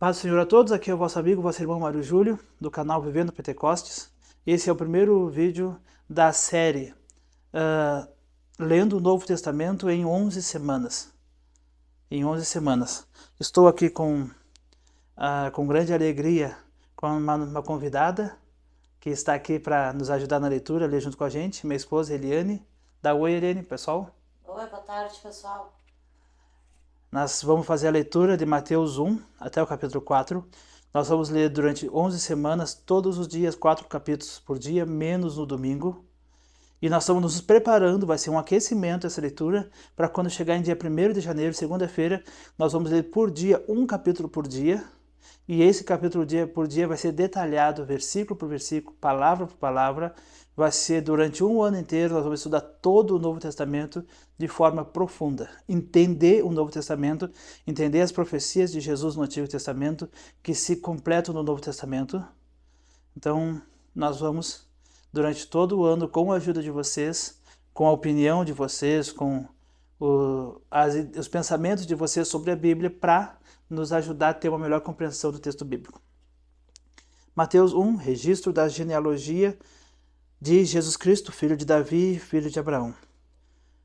Paz do Senhor a todos, aqui é o vosso amigo, vosso irmão Mário Júlio, do canal Vivendo Pentecostes. Esse é o primeiro vídeo da série Lendo o Novo Testamento em 11 semanas. Estou aqui com grande alegria com uma convidada que está aqui para nos ajudar na leitura, ler junto com a gente, minha esposa Eliane. Dá oi, Eliane, pessoal. Oi, boa tarde, pessoal. Nós vamos fazer a leitura de Mateus 1 até o capítulo 4. Nós vamos ler durante 11 semanas, todos os dias, 4 capítulos por dia, menos no domingo. E nós estamos nos preparando, vai ser um aquecimento essa leitura, para quando chegar em dia 1º de janeiro, segunda-feira, nós vamos ler por dia, um capítulo por dia. E esse capítulo dia por dia vai ser detalhado, versículo por versículo, palavra por palavra. Vai ser durante um ano inteiro, nós vamos estudar todo o Novo Testamento de forma profunda. Entender o Novo Testamento, entender as profecias de Jesus no Antigo Testamento, que se completam no Novo Testamento. Então, nós vamos, durante todo o ano, com a ajuda de vocês, com a opinião de vocês, com os pensamentos de vocês sobre a Bíblia, para nos ajudar a ter uma melhor compreensão do texto bíblico. Mateus 1, registro da genealogia de Jesus Cristo, filho de Davi, filho de Abraão.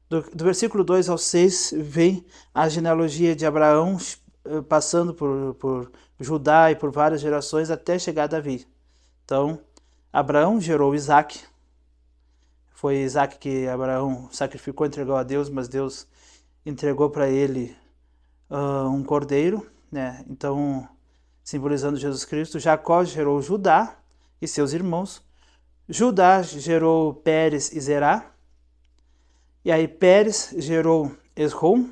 Do versículo 2 ao 6 vem a genealogia de Abraão, passando por Judá e por várias gerações até chegar a Davi. Então, Abraão gerou Isaac. Foi Isaac que Abraão sacrificou, entregou a Deus, mas Deus entregou para ele um cordeiro, né? Então, simbolizando Jesus Cristo. Jacó gerou Judá e seus irmãos. Judá gerou Pérez e Zerá. E aí Pérez gerou Esrom.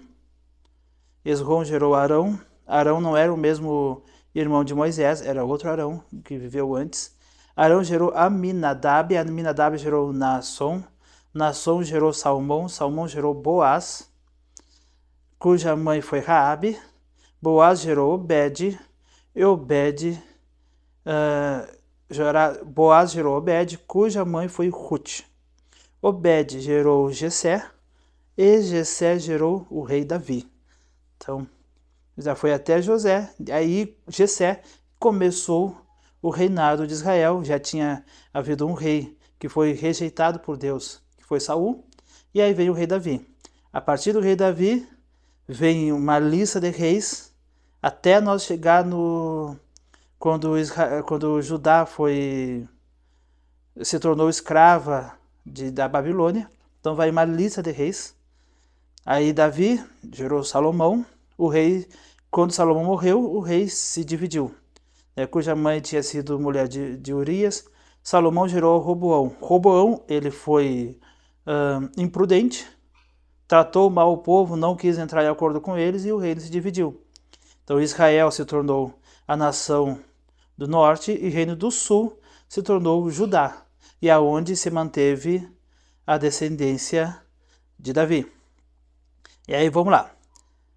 Esrom gerou Arão. Arão não era o mesmo irmão de Moisés, era outro Arão que viveu antes. Arão gerou Aminadab. Aminadab gerou Naasson. Naasson gerou Salmão. Salmão gerou Boaz, cuja mãe foi Raabe. Boaz gerou Obed. E Obed... Boaz gerou Obed, cuja mãe foi Ruth. Obed gerou Jessé, e Jessé gerou o rei Davi. Então, já foi até José, aí Jessé começou o reinado de Israel. Já tinha havido um rei que foi rejeitado por Deus, que foi Saul, e aí veio o rei Davi. A partir do rei Davi, vem uma lista de reis, até nós chegar quando Judá se tornou escrava da Babilônia. Então vai uma lista de reis. Aí Davi gerou Salomão. O rei, quando Salomão morreu, o rei se dividiu, cuja mãe tinha sido mulher de Urias. Salomão gerou Roboão. Roboão, ele foi imprudente, tratou mal o povo, não quis entrar em acordo com eles e o reino se dividiu. Então Israel se tornou a nação do norte e Reino do Sul se tornou Judá, e aonde se manteve a descendência de Davi. E aí vamos lá.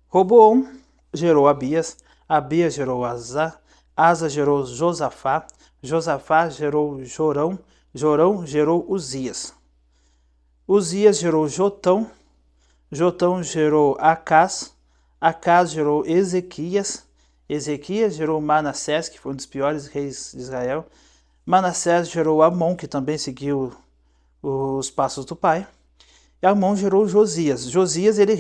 Roboão gerou Abias, Abias gerou Asa, Asa gerou Josafá, Josafá gerou Jorão, Jorão gerou Uzias. Uzias gerou Jotão, Jotão gerou Acás, Acás gerou Ezequias, Ezequias gerou Manassés, que foi um dos piores reis de Israel. Manassés gerou Amon, que também seguiu os passos do pai. E Amon gerou Josias. Josias, ele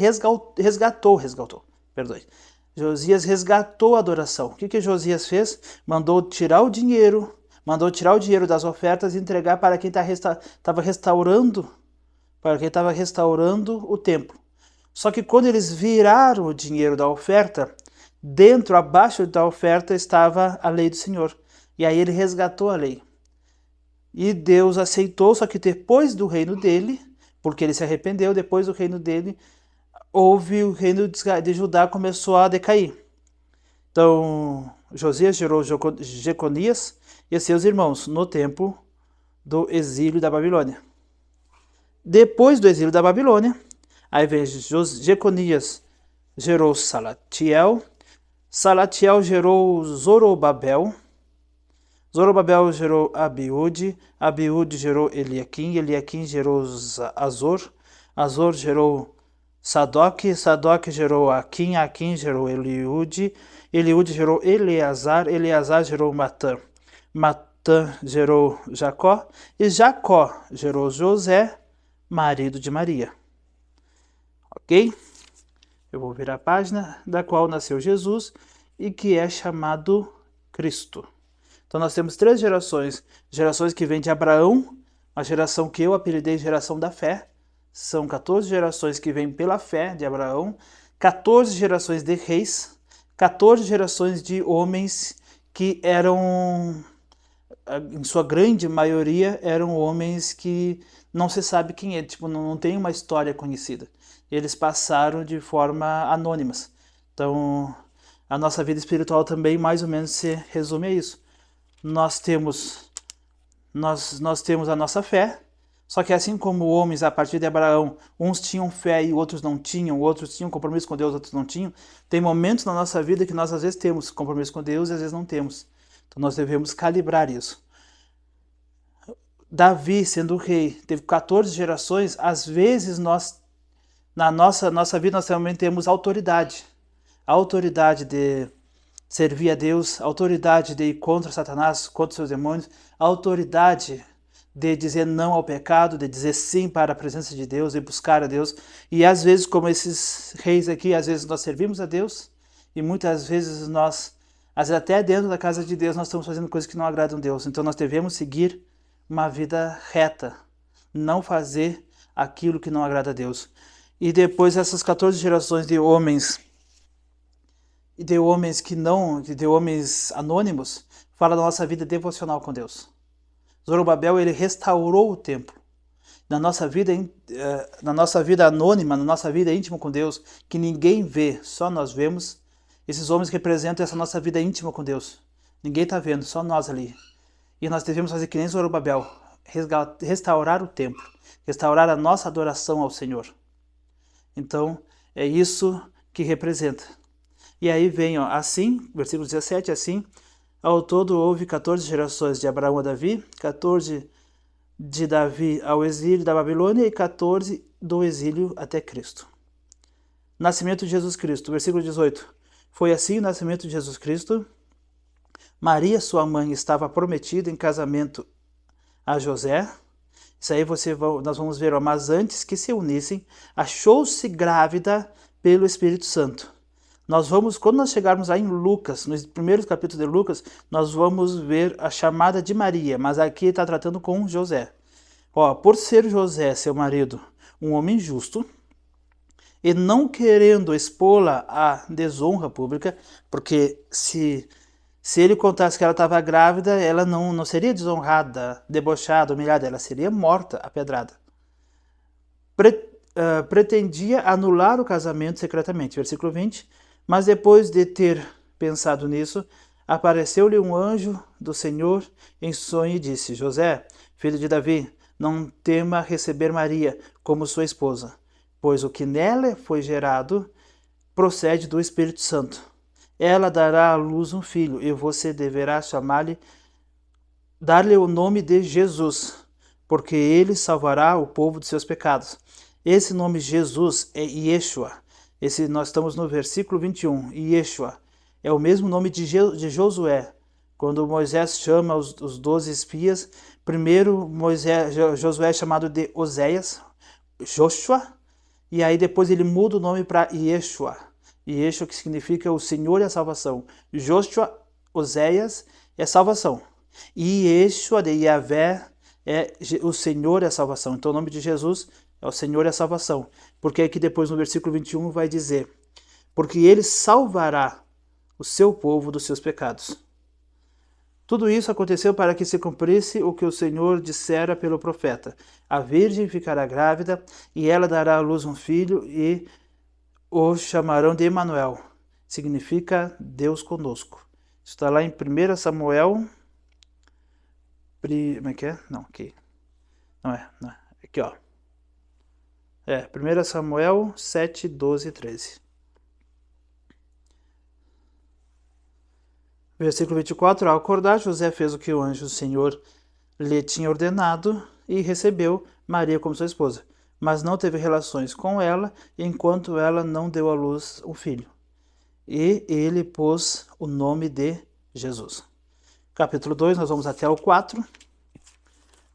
Josias resgatou a adoração. O que Josias fez? Mandou tirar o dinheiro das ofertas e entregar para quem estava restaurando o templo. Só que quando eles viraram o dinheiro da oferta, abaixo da oferta, estava a lei do Senhor. E aí ele resgatou a lei. E Deus aceitou, só que depois do reino dele, porque ele se arrependeu, depois do reino dele, o reino de Judá começou a decair. Então, Josias gerou Jeconias e seus irmãos no tempo do exílio da Babilônia. Depois do exílio da Babilônia, aí vem Jeconias gerou Salatiel. Salatiel gerou Zorobabel. Zorobabel gerou Abiúde. Abiúde gerou Eliaquim. Eliaquim gerou Azor. Azor gerou Sadoc gerou Aquim, Aquim gerou Eliúde, Eliúde gerou Eleazar, Eleazar gerou Matã, Matã gerou Jacó, e Jacó gerou José, marido de Maria. Ok? Eu vou virar a página, da qual nasceu Jesus e que é chamado Cristo. Então nós temos 3 gerações. Gerações que vêm de Abraão, a geração que eu apelidei de geração da fé. São 14 gerações que vêm pela fé de Abraão, 14 gerações de reis, 14 gerações de homens que eram, em sua grande maioria, eram homens que não se sabe quem é, tipo, não tem uma história conhecida. Eles passaram de forma anônimas. Então, a nossa vida espiritual também mais ou menos se resume a isso. Nós temos a nossa fé, só que assim como homens a partir de Abraão, uns tinham fé e outros não tinham, outros tinham compromisso com Deus, outros não tinham, tem momentos na nossa vida que nós às vezes temos compromisso com Deus e às vezes não temos. Então nós devemos calibrar isso. Davi, sendo rei, teve 14 gerações, às vezes nós, na nossa vida, nós também temos autoridade. A autoridade de servir a Deus, a autoridade de ir contra Satanás, contra os seus demônios, a autoridade de dizer não ao pecado, de dizer sim para a presença de Deus e buscar a Deus. E às vezes, como esses reis aqui, às vezes nós servimos a Deus e muitas vezes nós, às vezes até dentro da casa de Deus, nós estamos fazendo coisas que não agradam a Deus. Então nós devemos seguir uma vida reta, não fazer aquilo que não agrada a Deus. E depois essas 14 gerações de homens anônimos, fala da nossa vida devocional com Deus. Zorobabel, ele restaurou o templo. Na nossa vida anônima, na nossa vida íntima com Deus, que ninguém vê, só nós vemos, esses homens representam essa nossa vida íntima com Deus. Ninguém está vendo, só nós ali. E nós devemos fazer que nem Zorobabel, restaurar o templo, restaurar a nossa adoração ao Senhor. Então, é isso que representa. E aí vem, assim, versículo 17, assim, ao todo houve 14 gerações de Abraão a Davi, 14 de Davi ao exílio da Babilônia e 14 do exílio até Cristo. Nascimento de Jesus Cristo, versículo 18. Foi assim o nascimento de Jesus Cristo. Maria, sua mãe, estava prometida em casamento a José. Isso aí nós vamos ver, mas antes que se unissem, achou-se grávida pelo Espírito Santo. Quando nós chegarmos lá em Lucas, nos primeiros capítulos de Lucas, nós vamos ver a chamada de Maria, mas aqui está tratando com José. Por ser José, seu marido, um homem justo, e não querendo expô-la à desonra pública, porque se ele contasse que ela estava grávida, ela não seria desonrada, debochada, humilhada, ela seria morta, apedrada. Pretendia anular o casamento secretamente. Versículo 20. Mas depois de ter pensado nisso, apareceu-lhe um anjo do Senhor em sonho e disse: José, filho de Davi, não tema receber Maria como sua esposa, pois o que nela foi gerado procede do Espírito Santo. Ela dará à luz um filho, e você deverá dar-lhe o nome de Jesus, porque ele salvará o povo de seus pecados. Esse nome Jesus é Yeshua. Nós estamos no versículo 21. Yeshua é o mesmo nome de Josué. Quando Moisés chama os 12 espias, primeiro Josué é chamado de Oséias, Joshua, e aí depois ele muda o nome para Yeshua. Yeshua, que significa o Senhor e a salvação. Joshua, Oséias, é salvação. E Yeshua de Yahvé é o Senhor e a salvação. Então o nome de Jesus é o Senhor e a salvação. Porque aqui depois no versículo 21 vai dizer: porque ele salvará o seu povo dos seus pecados. Tudo isso aconteceu para que se cumprisse o que o Senhor dissera pelo profeta: a virgem ficará grávida e ela dará à luz um filho e o chamarão de Emanuel. Significa Deus conosco. Isso está lá em 1 Samuel. Como é que é? Não, aqui. Não é. Aqui, ó. 1 Samuel 7, 12 e 13. Versículo 24. Ao acordar, José fez o que o anjo do Senhor lhe tinha ordenado e recebeu Maria como sua esposa. mas não teve relações com ela enquanto ela não deu à luz um filho. E ele pôs o nome de Jesus. Capítulo 2, nós vamos até o 4.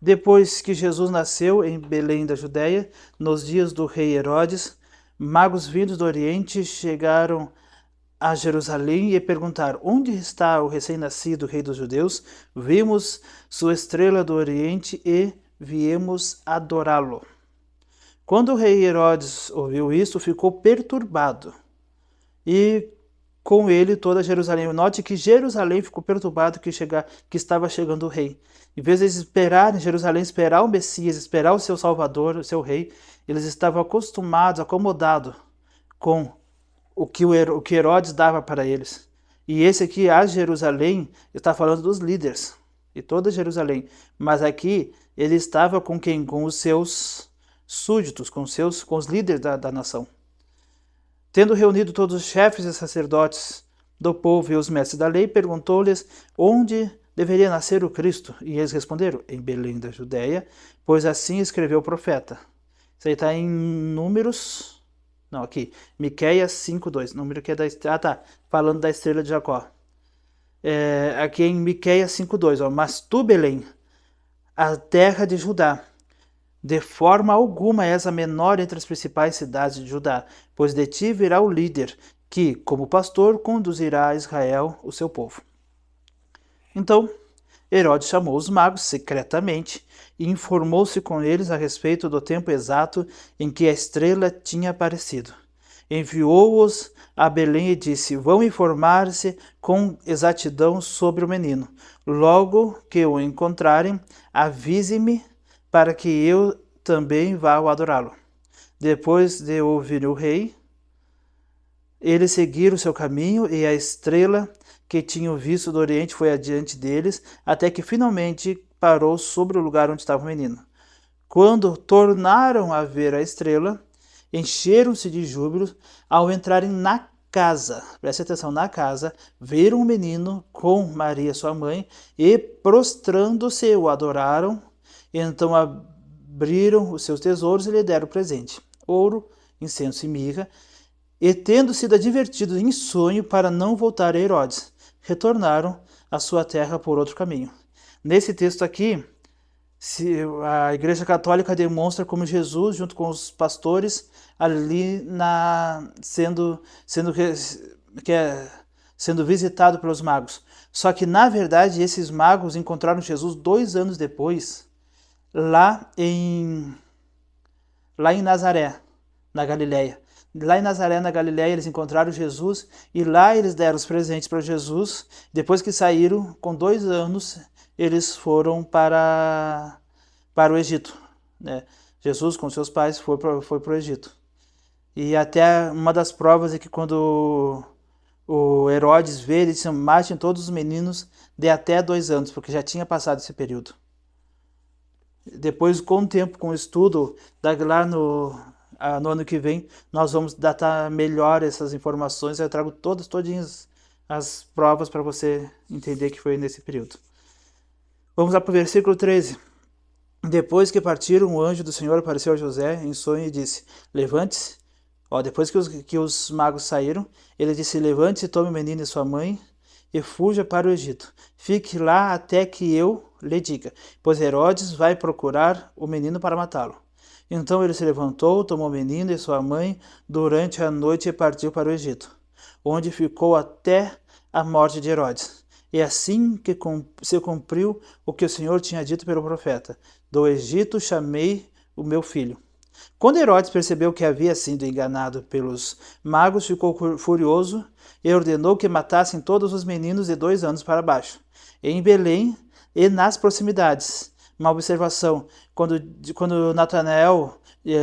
Depois que Jesus nasceu em Belém da Judéia, nos dias do rei Herodes, magos vindos do Oriente chegaram a Jerusalém e perguntaram: onde está o recém-nascido rei dos judeus? Vimos sua estrela do Oriente e viemos adorá-lo. Quando o rei Herodes ouviu isso, ficou perturbado, e com ele toda Jerusalém. Note que Jerusalém ficou perturbado que estava chegando o rei. Em vez de esperar em Jerusalém, esperar o Messias, esperar o seu Salvador, o seu rei, eles estavam acostumados, acomodados com o que Herodes dava para eles. E esse aqui, a Jerusalém, está falando dos líderes, e toda Jerusalém. Mas aqui, ele estava com quem? Com os seus súditos, com os líderes da nação. Tendo reunido todos os chefes e sacerdotes do povo e os mestres da lei, perguntou-lhes onde deveria nascer o Cristo. E eles responderam: em Belém da Judéia, pois assim escreveu o profeta. Isso aí está em Números... Não, aqui, Miqueias 5:2, número que é da estrela. Ah, tá, falando da estrela de Jacó. Aqui em Miqueias 5:2, ó, mas tu, Belém, a terra de Judá, de forma alguma és a menor entre as principais cidades de Judá, pois de ti virá o líder, que, como pastor, conduzirá a Israel, o seu povo. Então, Herodes chamou os magos secretamente e informou-se com eles a respeito do tempo exato em que a estrela tinha aparecido. Enviou-os a Belém e disse: vão informar-se com exatidão sobre o menino. Logo que o encontrarem, avise-me para que eu também vá adorá-lo. Depois de ouvir o rei, eles seguiram seu caminho e a estrela que tinham visto do Oriente foi adiante deles, até que finalmente parou sobre o lugar onde estava o menino. Quando tornaram a ver a estrela, encheram-se de júbilo ao entrarem na casa. Preste atenção, na casa, viram o menino com Maria, sua mãe, e prostrando-se o adoraram. Então abriram os seus tesouros e lhe deram presente: ouro, incenso e mirra. E tendo sido advertidos em sonho para não voltar a Herodes, retornaram à sua terra por outro caminho. Nesse texto aqui, a Igreja Católica demonstra como Jesus, junto com os pastores, ali sendo visitado pelos magos. Só que, na verdade, esses magos encontraram Jesus 2 anos depois, lá em Nazaré, na Galileia. Lá em Nazaré, na Galileia, eles encontraram Jesus e lá eles deram os presentes para Jesus. Depois que saíram, com 2 anos, eles foram para o Egito, né? Jesus, com seus pais, foi para o Egito. E até uma das provas é que quando o Herodes vê, ele disse: matem todos os meninos de até 2 anos, porque já tinha passado esse período. Depois, com o tempo, com o estudo, lá no ano que vem, nós vamos datar melhor essas informações. Eu trago todinhas as provas para você entender que foi nesse período. Vamos lá para o versículo 13. Depois que partiram, o anjo do Senhor apareceu a José em sonho e disse: levante-se. Depois que os magos saíram, ele disse: levante-se, tome o menino e sua mãe e fuja para o Egito. Fique lá até que eu lhe diga, pois Herodes vai procurar o menino para matá-lo. Então ele se levantou, tomou o menino e sua mãe durante a noite e partiu para o Egito, onde ficou até a morte de Herodes. E assim que se cumpriu o que o Senhor tinha dito pelo profeta: do Egito chamei o meu filho. Quando Herodes percebeu que havia sido enganado pelos magos, ficou furioso e ordenou que matassem todos os meninos de 2 anos para baixo, em Belém e nas proximidades. Uma observação: quando Natanael,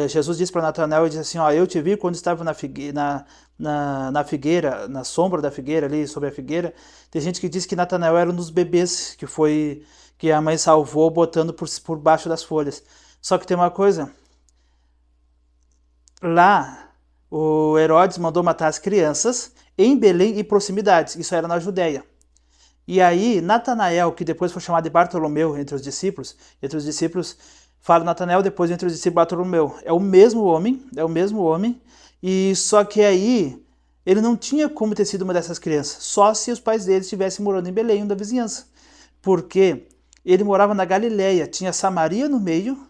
Jesus disse para Natanael, ele disse assim: eu te vi quando estava na figueira, na sombra da figueira, ali sobre a figueira. Tem gente que diz que Natanael era um dos bebês que a mãe salvou botando por baixo das folhas. Só que tem uma coisa: lá o Herodes mandou matar as crianças em Belém e proximidades. Isso era na Judéia. E aí Natanael, que depois foi chamado de Bartolomeu entre os discípulos Fala Natanael, depois entra o discípulo Bartolomeu. É o mesmo homem, e só que aí ele não tinha como ter sido uma dessas crianças, só se os pais dele estivessem morando em Belém, da vizinhança. Porque ele morava na Galileia, tinha Samaria no meio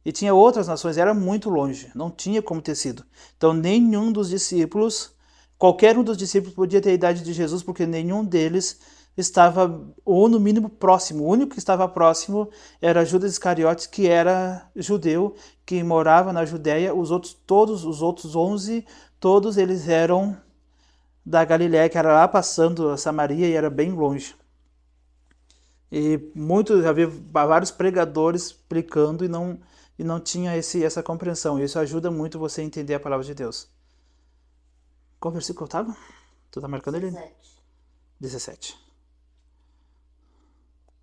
e tinha outras nações, era muito longe, não tinha como ter sido. Então nenhum dos discípulos, qualquer um dos discípulos podia ter a idade de Jesus, porque nenhum deles estava, ou no mínimo, próximo. O único que estava próximo era Judas Iscariotes, que era judeu, que morava na Judéia. Todos os outros 11, todos eles eram da Galiléia, que era lá passando a Samaria e era bem longe. E muitos, já vi vários pregadores explicando e não tinha essa compreensão. E isso ajuda muito você a entender a palavra de Deus. Qual versículo estava? Tu tá marcando ele? 17.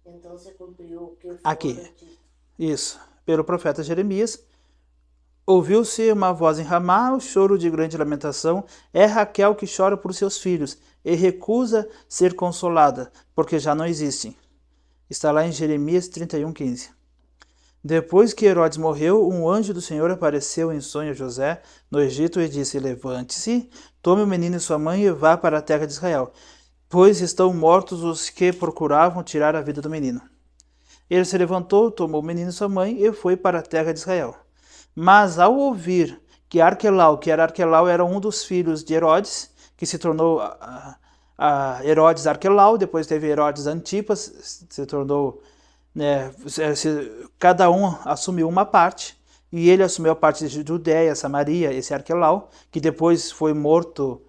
Então se cumpriu o que Aqui. dito. Isso. Pelo profeta Jeremias, ouviu-se uma voz em Ramá, o choro de grande lamentação. É Raquel que chora por seus filhos e recusa ser consolada, porque já não existem. Está lá em Jeremias 31:15. Depois que Herodes morreu, um anjo do Senhor apareceu em sonho a José no Egito e disse: Levante-se, tome o menino e sua mãe e vá para a terra de Israel, pois estão mortos os que procuravam tirar a vida do menino. Ele se levantou, tomou o menino e sua mãe e foi para a terra de Israel. Mas ao ouvir que Arquelau era um dos filhos de Herodes, que se tornou Herodes Arquelau, depois teve Herodes Antipas, se tornou, né, cada um assumiu uma parte, e ele assumiu a parte de Judéia, Samaria, esse Arquelau, que depois foi morto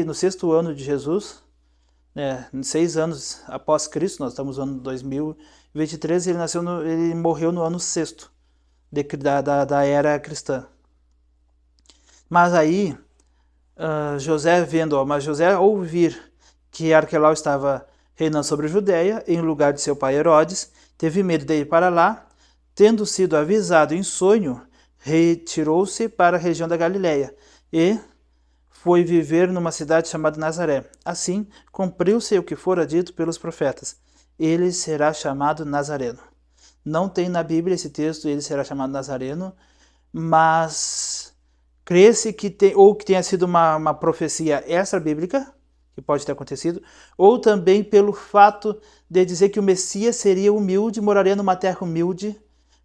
no 6º ano de Jesus, 6 anos após Cristo, nós estamos no ano 2023, ele morreu no ano 6º da era cristã. Mas aí, José ao ouvir que Arquelau estava reinando sobre a Judéia, em lugar de seu pai Herodes, teve medo de ir para lá. Tendo sido avisado em sonho, retirou-se para a região da Galiléia e foi viver numa cidade chamada Nazaré. Assim, cumpriu-se o que fora dito pelos profetas: ele será chamado Nazareno. Não tem na Bíblia esse texto, ele será chamado Nazareno, mas crê-se que tenha sido uma profecia extra-bíblica, que pode ter acontecido, ou também pelo fato de dizer que o Messias seria humilde, moraria numa terra humilde,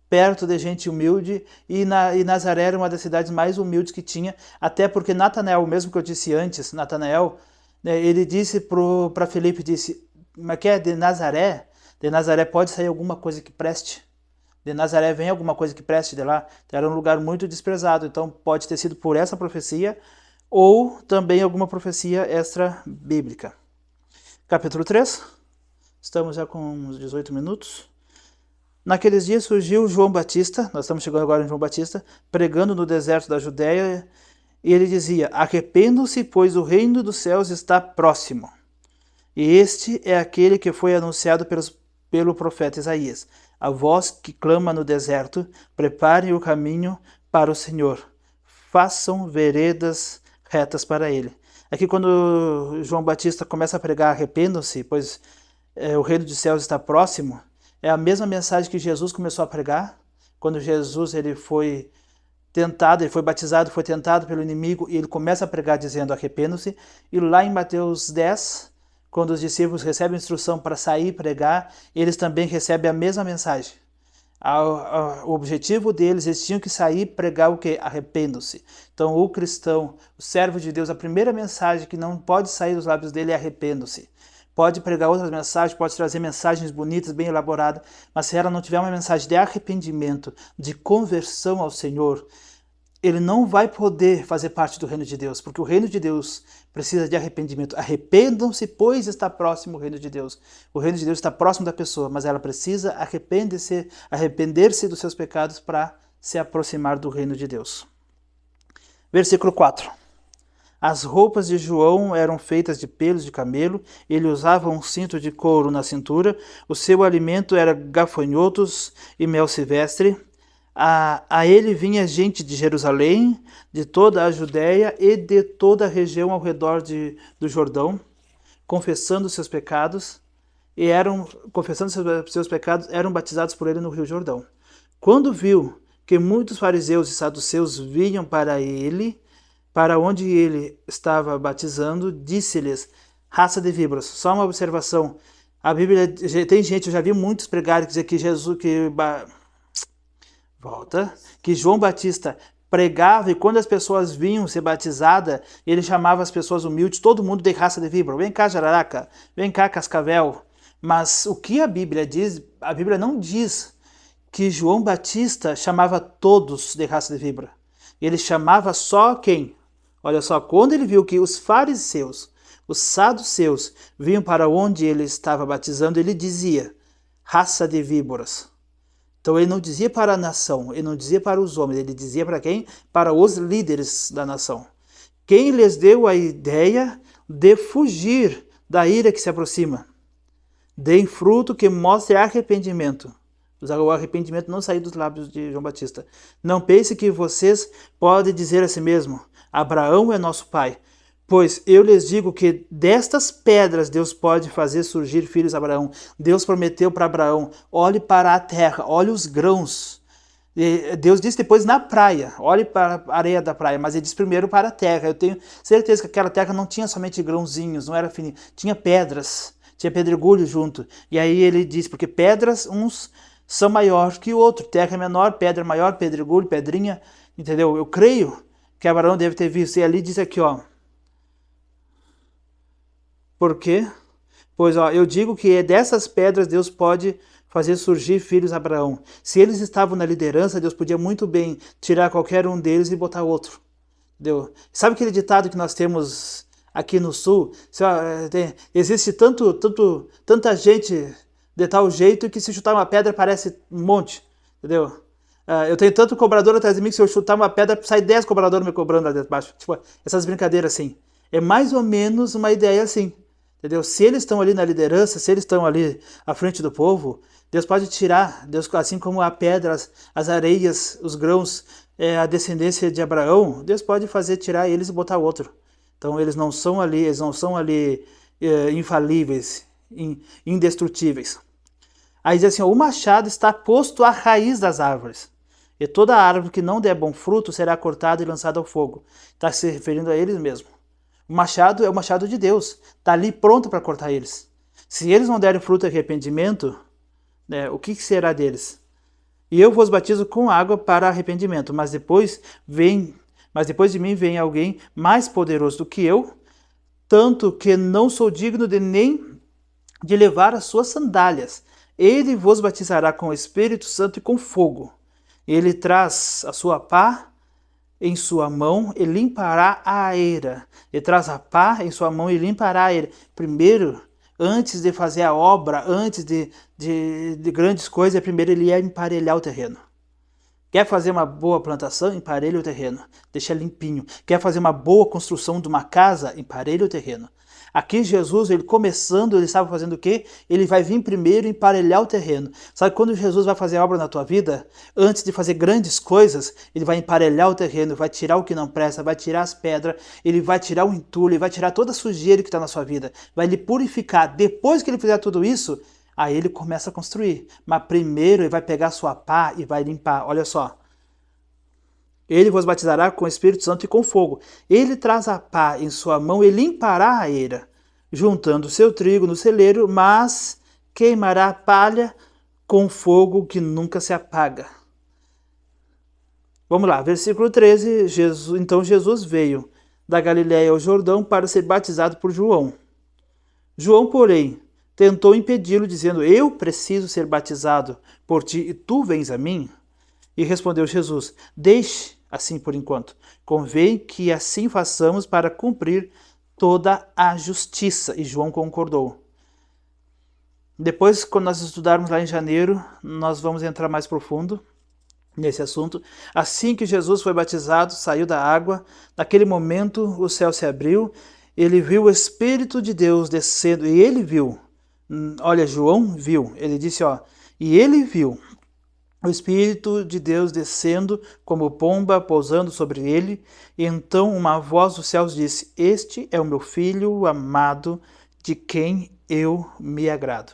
perto de gente humilde, e Nazaré era uma das cidades mais humildes que tinha, até porque Natanael, mesmo que eu disse antes, Natanael, ele disse para Felipe, mas que é de Nazaré pode sair alguma coisa que preste. De Nazaré vem alguma coisa que preste de lá. Então, era um lugar muito desprezado, então pode ter sido por essa profecia, ou também alguma profecia extra-bíblica. Capítulo 3, estamos já com uns 18 minutos. Naqueles dias surgiu João Batista, nós estamos chegando agora em João Batista, pregando no deserto da Judéia, e ele dizia: arrependam-se, pois o reino dos céus está próximo. E este é aquele que foi anunciado pelo profeta Isaías. A voz que clama no deserto: preparem o caminho para o Senhor, façam veredas retas para ele. Aqui quando João Batista começa a pregar: arrependam-se, pois o reino dos céus está próximo, é a mesma mensagem que Jesus começou a pregar, quando Jesus ele foi batizado, foi tentado pelo inimigo, e ele começa a pregar dizendo: arrependam-se. E lá em Mateus 10, quando os discípulos recebem instrução para sair e pregar, eles também recebem a mesma mensagem. O objetivo deles, eles tinham que sair e pregar o quê? Arrependam-se. Então o cristão, o servo de Deus, a primeira mensagem que não pode sair dos lábios dele é arrependam-se. Pode pregar outras mensagens, pode trazer mensagens bonitas, bem elaboradas, mas se ela não tiver uma mensagem de arrependimento, de conversão ao Senhor, ele não vai poder fazer parte do reino de Deus, porque o reino de Deus precisa de arrependimento. Arrependam-se, pois está próximo o reino de Deus. O reino de Deus está próximo da pessoa, mas ela precisa arrepender-se dos seus pecados para se aproximar do reino de Deus. Versículo 4. As roupas de João eram feitas de pelos de camelo, ele usava um cinto de couro na cintura, o seu alimento era gafanhotos e mel silvestre. A ele vinha gente de Jerusalém, de toda a Judéia e de toda a região ao redor do Jordão, confessando seus pecados, eram batizados por ele no Rio Jordão. Quando viu que muitos fariseus e saduceus vinham para ele, para onde ele estava batizando, disse-lhes: raça de víboras. Só uma observação. A Bíblia tem gente, eu já vi muitos pregarem dizer que Jesus que João Batista pregava e quando as pessoas vinham ser batizadas, ele chamava as pessoas humildes, todo mundo de raça de víbora. Vem cá, jararaca, vem cá, cascavel. Mas o que a Bíblia diz, a Bíblia não diz que João Batista chamava todos de raça de víbora. Ele chamava só quem? Olha só, quando ele viu que os fariseus, os saduceus, vinham para onde ele estava batizando, ele dizia, raça de víboras. Então ele não dizia para a nação, ele não dizia para os homens, ele dizia para quem? Para os líderes da nação. Quem lhes deu a ideia de fugir da ira que se aproxima? Deem fruto que mostre arrependimento. O arrependimento não saiu dos lábios de João Batista. Não pense que vocês podem dizer a si mesmo, Abraão é nosso pai. Pois eu lhes digo que destas pedras Deus pode fazer surgir filhos de Abraão. Deus prometeu para Abraão, olhe para a terra, olhe os grãos. Deus disse depois na praia, olhe para a areia da praia, mas ele disse primeiro para a terra. Eu tenho certeza que aquela terra não tinha somente grãozinhos, não era fininho, tinha pedras, tinha pedregulho junto. E aí ele diz, porque pedras, uns são maiores que o outro, terra é menor, pedra maior, pedregulho, pedrinha, entendeu? Eu creio que Abraão deve ter visto, e ali diz aqui, ó, por quê? Pois eu digo que dessas pedras Deus pode fazer surgir filhos de Abraão. Se eles estavam na liderança, Deus podia muito bem tirar qualquer um deles e botar outro. Entendeu? Sabe aquele ditado que nós temos aqui no Sul? Existe tanta gente de tal jeito que se chutar uma pedra parece um monte. Entendeu? Eu tenho tanto cobrador atrás de mim que se eu chutar uma pedra, sai 10 cobradores me cobrando lá dentro de baixo. Tipo, essas brincadeiras assim. É mais ou menos uma ideia assim. Entendeu? Se eles estão ali na liderança, se eles estão ali à frente do povo, Deus pode tirar, Deus, assim como a pedra, as areias, os grãos, a descendência de Abraão, Deus pode fazer tirar eles e botar outro. Então eles não são ali infalíveis, indestrutíveis. Aí diz assim, ó, o machado está posto à raiz das árvores, e toda árvore que não der bom fruto será cortada e lançada ao fogo. Está se referindo a eles mesmos. O machado é o machado de Deus, está ali pronto para cortar eles. Se eles não derem fruto de arrependimento, né, o que será deles? E eu vos batizo com água para arrependimento, mas depois de mim vem alguém mais poderoso do que eu, tanto que não sou digno de nem de levar as suas sandálias. Ele vos batizará com o Espírito Santo e com fogo. Ele traz a sua pá em sua mão e limpará a eira. Ele traz a pá em sua mão e limpará a eira. Primeiro, antes de fazer a obra, antes de grandes coisas, primeiro ele ia emparelhar o terreno. Quer fazer uma boa plantação? Emparelha o terreno. Deixa limpinho. Quer fazer uma boa construção de uma casa? Emparelha o terreno. Aqui Jesus, ele começando, ele estava fazendo o quê? Ele vai vir primeiro emparelhar o terreno. Sabe quando Jesus vai fazer obra na tua vida? Antes de fazer grandes coisas, ele vai emparelhar o terreno, vai tirar o que não presta, vai tirar as pedras, ele vai tirar o entulho, ele vai tirar toda a sujeira que está na sua vida, vai lhe purificar. Depois que ele fizer tudo isso, aí ele começa a construir. Mas primeiro ele vai pegar a sua pá e vai limpar. Olha só. Ele vos batizará com o Espírito Santo e com fogo. Ele traz a pá em sua mão e limpará a eira, juntando o seu trigo no celeiro, mas queimará a palha com fogo que nunca se apaga. Vamos lá, versículo 13. Então Jesus veio da Galiléia ao Jordão para ser batizado por João. João, porém, tentou impedi-lo, dizendo, eu preciso ser batizado por ti e tu vens a mim? E respondeu Jesus, deixe assim por enquanto. Convém que assim façamos para cumprir toda a justiça. E João concordou. Depois, quando nós estudarmos lá em janeiro, nós vamos entrar mais profundo nesse assunto. Assim que Jesus foi batizado, saiu da água, naquele momento o céu se abriu, ele viu o Espírito de Deus descendo, e ele viu, olha, João viu, ele disse, e ele viu o Espírito de Deus descendo como pomba, pousando sobre ele, e então uma voz dos céus disse, este é o meu Filho amado, de quem eu me agrado.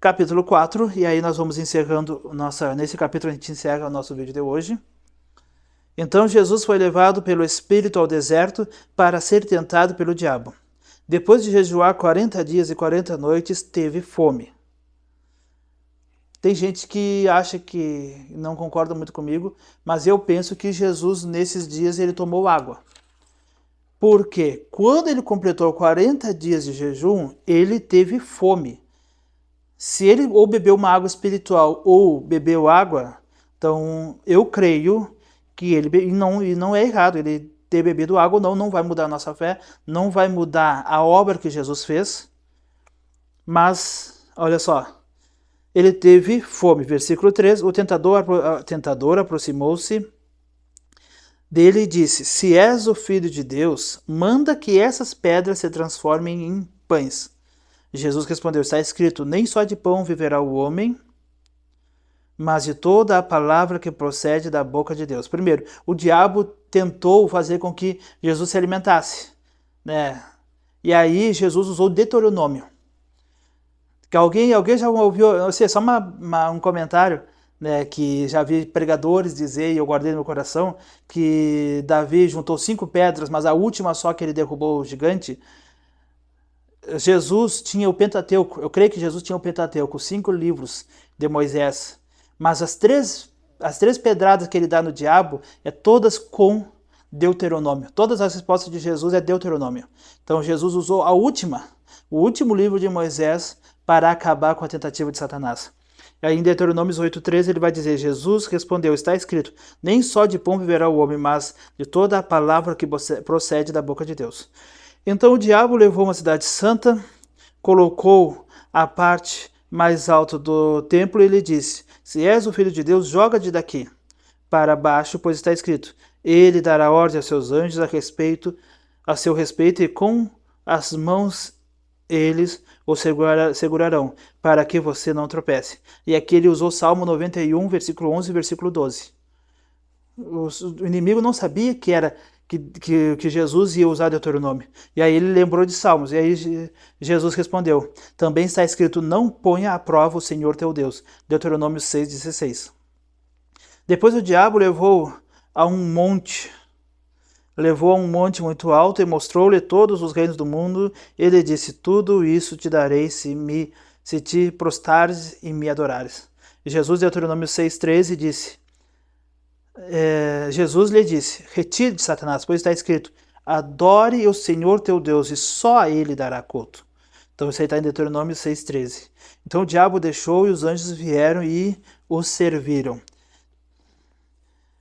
capítulo 4, e aí nós vamos encerrando, nesse capítulo a gente encerra o nosso vídeo de hoje. Então Jesus foi levado pelo Espírito ao deserto para ser tentado pelo diabo. Depois de jejuar 40 dias e 40 noites, teve fome. Tem gente que acha que não concorda muito comigo, mas eu penso que Jesus, nesses dias, ele tomou água. Porque quando ele completou 40 dias de jejum, ele teve fome. Se ele ou bebeu uma água espiritual ou bebeu água, então eu creio que ele, e não é errado ele ter bebido água ou não vai mudar a nossa fé, não vai mudar a obra que Jesus fez, mas, olha só, ele teve fome. Versículo 3, o tentador aproximou-se dele e disse, se és o Filho de Deus, manda que essas pedras se transformem em pães. Jesus respondeu, está escrito, nem só de pão viverá o homem, mas de toda a palavra que procede da boca de Deus. Primeiro, o diabo tentou fazer com que Jesus se alimentasse, né? E aí Jesus usou Deuteronômio. Que alguém já ouviu, não sei, só um comentário, né, que já vi pregadores dizer, e eu guardei no meu coração, que Davi juntou 5 pedras, mas a última só que ele derrubou o gigante. Jesus tinha o Pentateuco, eu creio que Jesus tinha o Pentateuco, 5 livros de Moisés, mas as três pedradas que ele dá no diabo é todas com Deuteronômio. Todas as respostas de Jesus é Deuteronômio. Então Jesus usou o último livro de Moisés para acabar com a tentativa de Satanás. Aí em Deuteronômio 8,13 ele vai dizer, Jesus respondeu, está escrito, nem só de pão viverá o homem, mas de toda a palavra que procede da boca de Deus. Então o diabo levou uma cidade santa, colocou a parte mais alta do templo e lhe disse, se és o Filho de Deus, joga-te daqui para baixo, pois está escrito, ele dará ordem aos seus anjos a seu respeito, e com as mãos eles o segurarão, para que você não tropece. E aqui ele usou Salmo 91, versículo 11 e versículo 12. O inimigo não sabia que Jesus ia usar Deuteronômio. E aí ele lembrou de Salmos. E aí Jesus respondeu, também está escrito, não ponha à prova o Senhor teu Deus. Deuteronômio 6,16. Depois o diabo levou a um monte muito alto e mostrou-lhe todos os reinos do mundo. Ele disse, tudo isso te darei se te prostrares e me adorares. E Jesus, Deuteronômio 6,13, disse, Jesus lhe disse, retire de Satanás, pois está escrito, adore o Senhor teu Deus e só a ele dará culto. Então isso aí está em Deuteronômio 6,13. Então o diabo deixou e os anjos vieram e o serviram.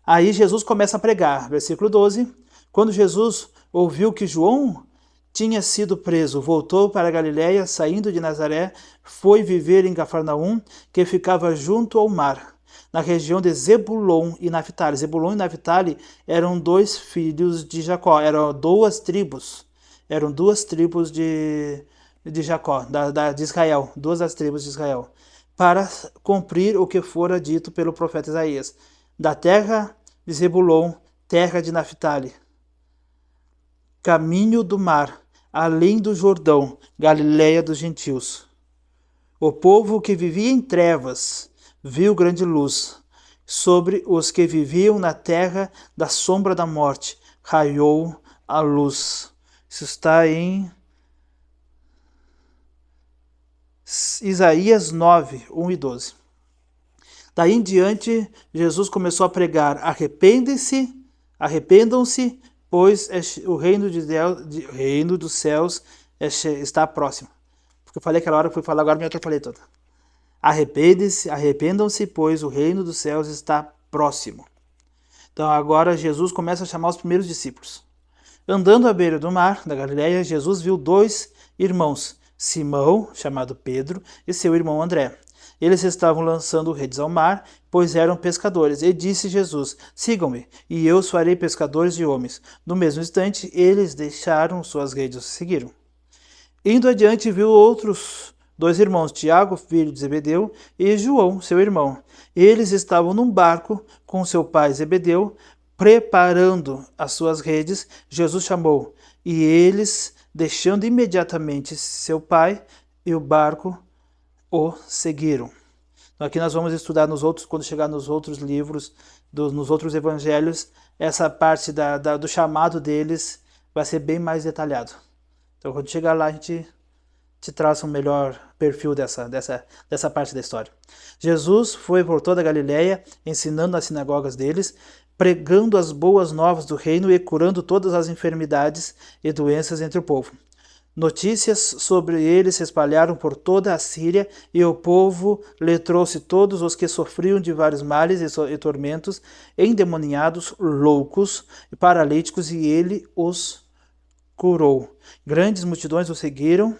Aí Jesus começa a pregar, versículo 12, quando Jesus ouviu que João tinha sido preso, voltou para a Galiléia, saindo de Nazaré, foi viver em Cafarnaum, que ficava junto ao mar, na região de Zebulon e Naphtali. Zebulon e Naphtali eram 2 filhos de Jacó, eram 2 tribos. Eram 2 tribos de Jacó, de Israel, 2 das tribos de Israel, para cumprir o que fora dito pelo profeta Isaías. Da terra de Zebulon, terra de Naphtali, caminho do mar, além do Jordão, Galiléia dos gentios. O povo que vivia em trevas viu grande luz. Sobre os que viviam na terra da sombra da morte, raiou a luz. Isso está em Isaías 9, 1 e 12. Daí em diante, Jesus começou a pregar, arrependam-se, pois o reino dos céus está próximo. Porque eu falei aquela hora, fui falar, agora me atrapalhei toda. Arrependam-se, pois o reino dos céus está próximo. Então agora Jesus começa a chamar os primeiros discípulos. Andando à beira do mar, da Galiléia, Jesus viu 2 irmãos, Simão, chamado Pedro, e seu irmão André. Eles estavam lançando redes ao mar, pois eram pescadores. E disse Jesus, sigam-me, e eu os farei pescadores de homens. No mesmo instante, eles deixaram suas redes e o seguiram. Indo adiante, viu outros 2 irmãos, Tiago, filho de Zebedeu, e João, seu irmão. Eles estavam num barco com seu pai Zebedeu, preparando as suas redes. Jesus chamou, e eles, deixando imediatamente seu pai e o barco, o seguiram. Então aqui nós vamos estudar quando chegar nos outros livros, nos outros evangelhos, essa parte do chamado deles vai ser bem mais detalhado. Então quando chegar lá a gente te traz um melhor perfil dessa parte da história. Jesus foi por toda a Galileia, ensinando nas sinagogas deles, pregando as boas novas do reino e curando todas as enfermidades e doenças entre o povo. Notícias sobre ele se espalharam por toda a Síria e o povo lhe trouxe todos os que sofriam de vários males e tormentos, endemoniados, loucos e paralíticos, e ele os curou. Grandes multidões o seguiram,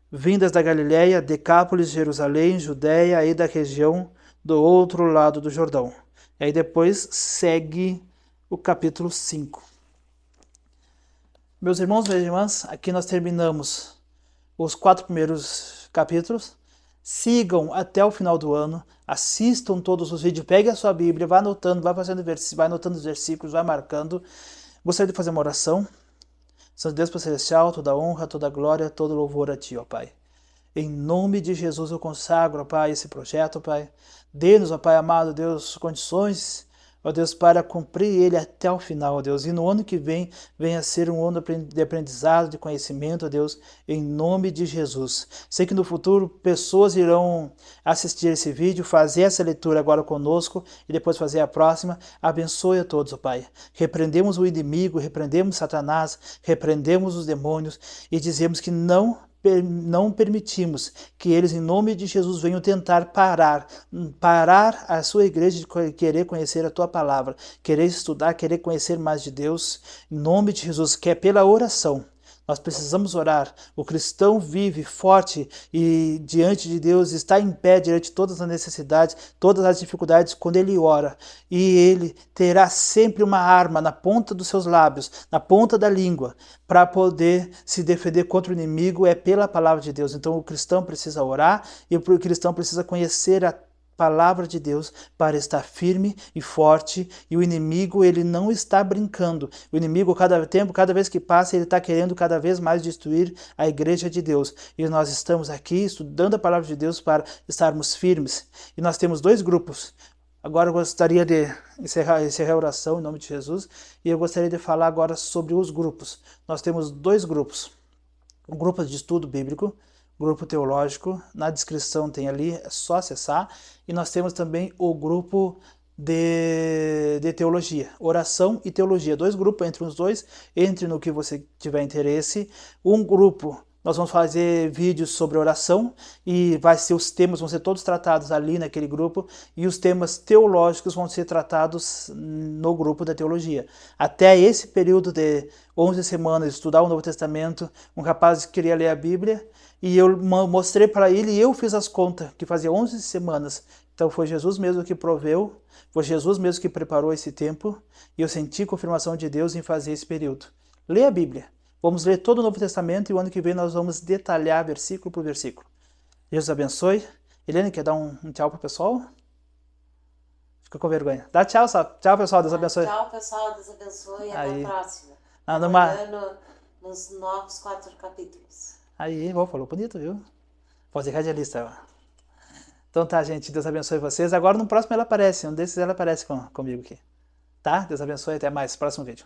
vindas da Galiléia, Decápolis, Jerusalém, Judéia e da região do outro lado do Jordão. E aí depois segue o capítulo 5. Meus irmãos, minhas irmãs, aqui nós terminamos os 4 primeiros capítulos. Sigam até o final do ano, assistam todos os vídeos, pegue a sua Bíblia, vá anotando, vai anotando os versículos, vai marcando. Gostaria de fazer uma oração. Santo Deus Pai Celestial, toda honra, toda glória, todo louvor a Ti, ó Pai. Em nome de Jesus eu consagro, ó Pai, esse projeto, ó Pai. Dê-nos, ó Pai amado, Deus, condições, ó Deus, para cumprir ele até o final, ó Deus. E no ano que vem, venha ser um ano de aprendizado, de conhecimento, ó Deus, em nome de Jesus. Sei que no futuro pessoas irão assistir esse vídeo, fazer essa leitura agora conosco e depois fazer a próxima. Abençoe a todos, ó Pai. Repreendemos o inimigo, repreendemos Satanás, repreendemos os demônios e dizemos que não permitimos que eles, em nome de Jesus, venham tentar parar a sua igreja de querer conhecer a tua palavra, querer estudar, querer conhecer mais de Deus, em nome de Jesus, que é pela oração. Nós precisamos orar. O cristão vive forte e diante de Deus, está em pé diante de todas as necessidades, todas as dificuldades, quando ele ora. E ele terá sempre uma arma na ponta dos seus lábios, na ponta da língua, para poder se defender contra o inimigo, é pela palavra de Deus. Então o cristão precisa orar e o cristão precisa conhecer a palavra de Deus para estar firme e forte, e o inimigo, ele não está brincando. O inimigo, cada vez que passa, ele está querendo cada vez mais destruir a igreja de Deus. E nós estamos aqui estudando a palavra de Deus para estarmos firmes. E nós temos 2 grupos. Agora eu gostaria de encerrar a oração em nome de Jesus, e eu gostaria de falar agora sobre os grupos. Nós temos 2 grupos. Um grupo de estudo bíblico, grupo teológico, na descrição tem ali, é só acessar. E nós temos também o grupo de teologia, oração e teologia. 2 grupos, entre os 2, entre no que você tiver interesse. Um grupo, nós vamos fazer vídeos sobre oração e os temas vão ser todos tratados ali naquele grupo, e os temas teológicos vão ser tratados no grupo da teologia. Até esse período de 11 semanas, estudar o Novo Testamento, um rapaz queria ler a Bíblia, e eu mostrei para ele e eu fiz as contas, que fazia 11 semanas. Então foi Jesus mesmo que proveu, foi Jesus mesmo que preparou esse tempo, e eu senti confirmação de Deus em fazer esse período. Lê a Bíblia. Vamos ler todo o Novo Testamento e o ano que vem nós vamos detalhar versículo por versículo. Deus abençoe. Helene, quer dar um tchau para o pessoal? Fica com vergonha. Dá tchau, tchau pessoal, Deus abençoe. Tchau, pessoal, Deus abençoe. Até a próxima. Nos novos 4 capítulos. Aí, falou bonito, viu? Pode ser radialista. Então tá, gente, Deus abençoe vocês. Agora no próximo ela aparece, um desses ela aparece comigo aqui. Tá? Deus abençoe, até mais. Próximo vídeo.